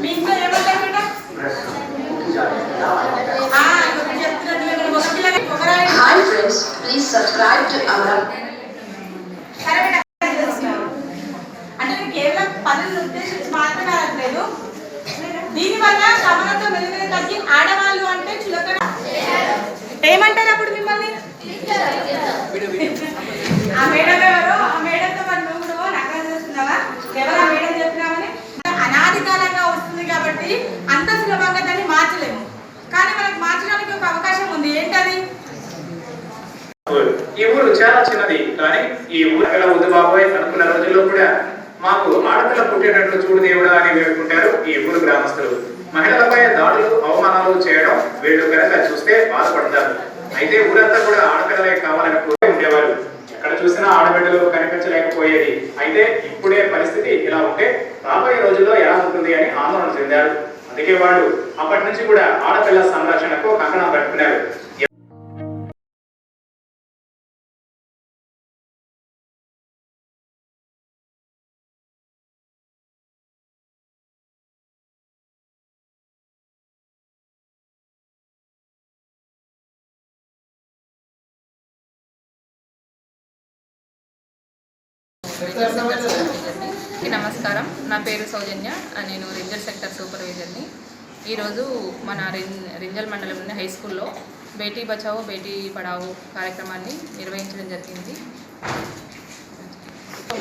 మీ ఇంట్లో ఏమంటారు బిడ్డ? Hi friends, please subscribe to our. అంటే నేను కేవలం పనులను ఉద్దేశించి మాత్రమే అనట్లేదు. దీనివల్ల సమానత్వం మెరుగుదల తగ్గి ఆడవాళ్ళు అంటే చులకన ఏమంటారు అప్పుడు మిమ్మల్ని? ఆ మేడం ఎవరో, ఆ మేడంతో మరి నువ్వు కూడా నకలు చేస్తున్నావా? ఎవరు ఆ మేడం చెప్పినామని? అనాది కాలంగా వస్తుంది కాబట్టి అంత సులభంగా దాన్ని మార్చలేము. కానీ మనకు మార్చడానికి ఒక అవకాశం ఉంది. ఏంటది? ఈ ఊరు చాలా చిన్నది, కానీ ఈ ఊరు ఎలా వద్దు బాబోయ్ అనుకున్న రోజుల్లో కూడా మాకు ఆడపిల్ల పుట్టేటట్లు చూడు దేవుడా అని వేడుకుంటారు ఈ ఊరు గ్రామస్తులు. మహిళలపై దాడులు, అవమానాలు చేయడం వీళ్ళు కనుక చూస్తే బాధపడతారు. అయితే ఊరంతా కూడా ఆడపిల్లలే కావాలని కోరి ఉండేవారు. ఎక్కడ చూసినా ఆడబిడ్డలు కనిపించలేకపోయేది. అయితే ఇప్పుడే పరిస్థితి ఇలా ఉంటే రాబోయే రోజుల్లో ఎలా ఉంటుంది అని ఆందోళన చెందారు. అందుకే వాళ్ళు అప్పటి నుంచి కూడా ఆడపిల్ల సంరక్షణకు కంకణం కట్టుకున్నారు. నమస్కారం, నా పేరు సౌజన్య. నేను రింజల్ సెక్టర్ సూపర్వైజర్ని. ఈరోజు మన రింజల్ మండలంలోని హై స్కూల్లో బేటీ బచావో బేటీ పడావో కార్యక్రమాన్ని నిర్వహించడం జరిగింది.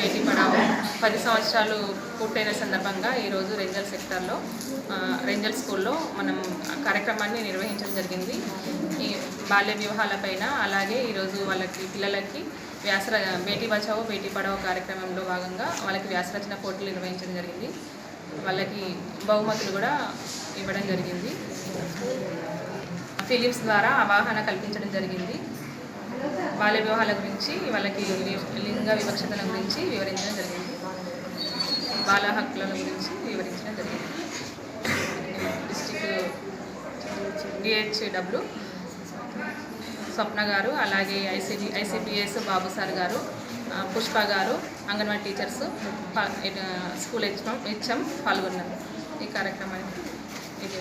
బేటీ పడావో 10 సంవత్సరాలు పూర్తయిన సందర్భంగా ఈరోజు రింజల్ సెక్టర్లో రింజల్ స్కూల్లో మనం కార్యక్రమాన్ని నిర్వహించడం జరిగింది. ఈ బాల్య వివాహాలపైన, అలాగే ఈరోజు పిల్లలకి బేటీ బచావో బేటీ పడావో కార్యక్రమంలో భాగంగా వాళ్ళకి వ్యాసరచన పోటీలు నిర్వహించడం జరిగింది. వాళ్ళకి బహుమతులు కూడా ఇవ్వడం జరిగింది. ఫిలిమ్స్ ద్వారా అవగాహన కల్పించడం జరిగింది. బాల్య వివాహాల గురించి, వాళ్ళకి లింగ వివక్షతల గురించి వివరించడం జరిగింది. బాల హక్కుల గురించి వివరించడం జరిగింది. డిస్ట్రిక్ట్ DHW స్వప్న గారు, అలాగే ICPS బాబు సార్ గారు, పుష్ప గారు, అంగన్వాడీ టీచర్స్, స్కూల్ HM పాల్గొన్నారు ఈ కార్యక్రమానికి. ఇది